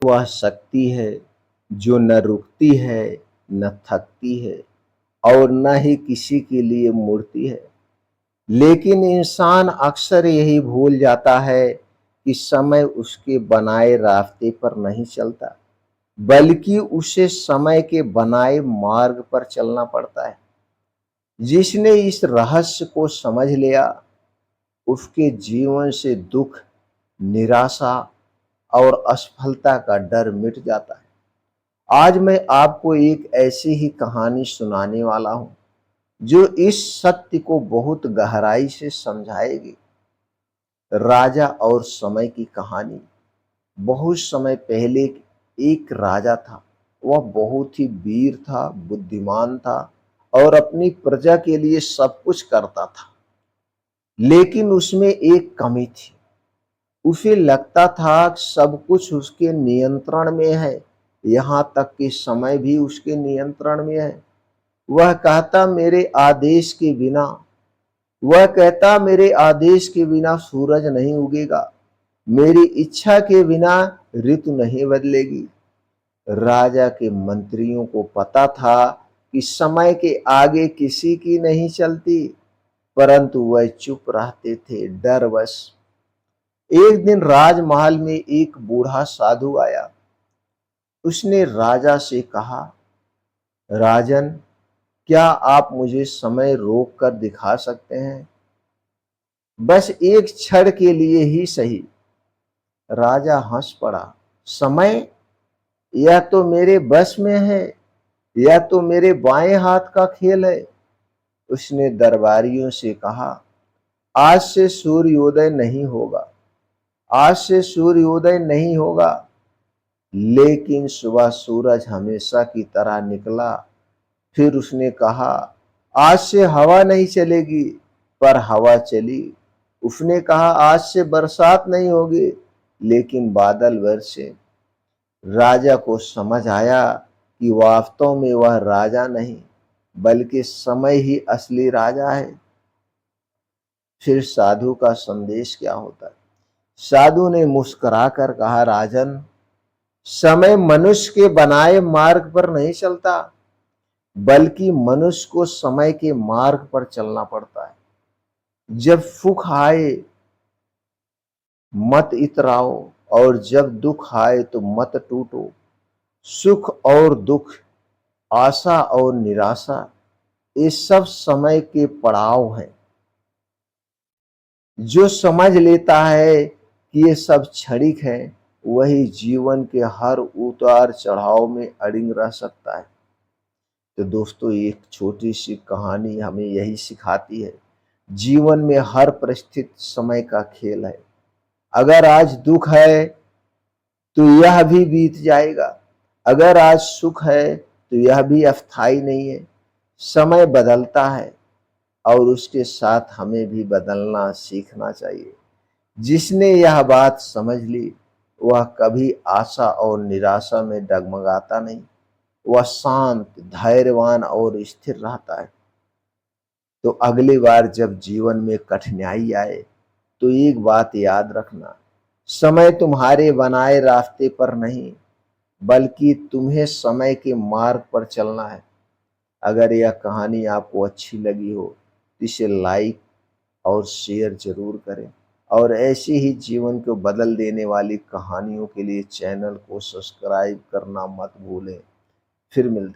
वह शक्ति है जो न रुकती है, न थकती है और न ही किसी के लिए मुड़ती है। लेकिन इंसान अक्सर यही भूल जाता है कि समय उसके बनाए रास्ते पर नहीं चलता, बल्कि उसे समय के बनाए मार्ग पर चलना पड़ता है। जिसने इस रहस्य को समझ लिया, उसके जीवन से दुख, निराशा और असफलता का डर मिट जाता है। आज मैं आपको एक ऐसी ही कहानी सुनाने वाला हूं जो इस सत्य को बहुत गहराई से समझाएगी। राजा और समय की कहानी। बहुत समय पहले एक राजा था। वह बहुत ही वीर था, बुद्धिमान था और अपनी प्रजा के लिए सब कुछ करता था। लेकिन उसमें एक कमी थी। उसे लगता था कि सब कुछ उसके नियंत्रण में है, यहाँ तक कि समय भी उसके नियंत्रण में है। वह कहता मेरे आदेश के बिना वह कहता मेरे आदेश के बिना सूरज नहीं उगेगा, मेरी इच्छा के बिना ऋतु नहीं बदलेगी। राजा के मंत्रियों को पता था कि समय के आगे किसी की नहीं चलती, परंतु वह चुप रहते थे डरवश। एक दिन राजमहल में एक बूढ़ा साधु आया। उसने राजा से कहा, राजन, क्या आप मुझे समय रोक कर दिखा सकते हैं? बस एक क्षण के लिए ही सही। राजा हंस पड़ा। समय? यह तो मेरे बस में है, यह तो मेरे बाएं हाथ का खेल है। उसने दरबारियों से कहा, आज से सूर्योदय नहीं होगा, आज से सूर्योदय नहीं होगा। लेकिन सुबह सूरज हमेशा की तरह निकला। फिर उसने कहा, आज से हवा नहीं चलेगी, पर हवा चली। उसने कहा, आज से बरसात नहीं होगी, लेकिन बादल बरसे। राजा को समझ आया कि वास्तव में वह राजा नहीं, बल्कि समय ही असली राजा है। फिर साधु का संदेश क्या होता है? साधु ने मुस्कुराकर कहा, राजन, समय मनुष्य के बनाए मार्ग पर नहीं चलता, बल्कि मनुष्य को समय के मार्ग पर चलना पड़ता है। जब सुख आए मत इतराओ, और जब दुख आए तो मत टूटो। सुख और दुख, आशा और निराशा, ये सब समय के पड़ाव हैं। जो समझ लेता है कि ये सब क्षणिक है, वही जीवन के हर उतार चढ़ाव में अड़िग रह सकता है। तो दोस्तों, एक छोटी सी कहानी हमें यही सिखाती है, जीवन में हर परिस्थिति समय का खेल है। अगर आज दुख है तो यह भी बीत जाएगा, अगर आज सुख है तो यह भी अस्थाई नहीं है। समय बदलता है और उसके साथ हमें भी बदलना सीखना चाहिए। जिसने यह बात समझ ली, वह कभी आशा और निराशा में डगमगाता नहीं, वह शांत, धैर्यवान और स्थिर रहता है। तो अगली बार जब जीवन में कठिनाई आए, तो एक बात याद रखना, समय तुम्हारे बनाए रास्ते पर नहीं, बल्कि तुम्हें समय के मार्ग पर चलना है। अगर यह कहानी आपको अच्छी लगी हो तो इसे लाइक और शेयर जरूर करें, और ऐसी ही जीवन को बदल देने वाली कहानियों के लिए चैनल को सब्सक्राइब करना मत भूलें। फिर मिलते हैं।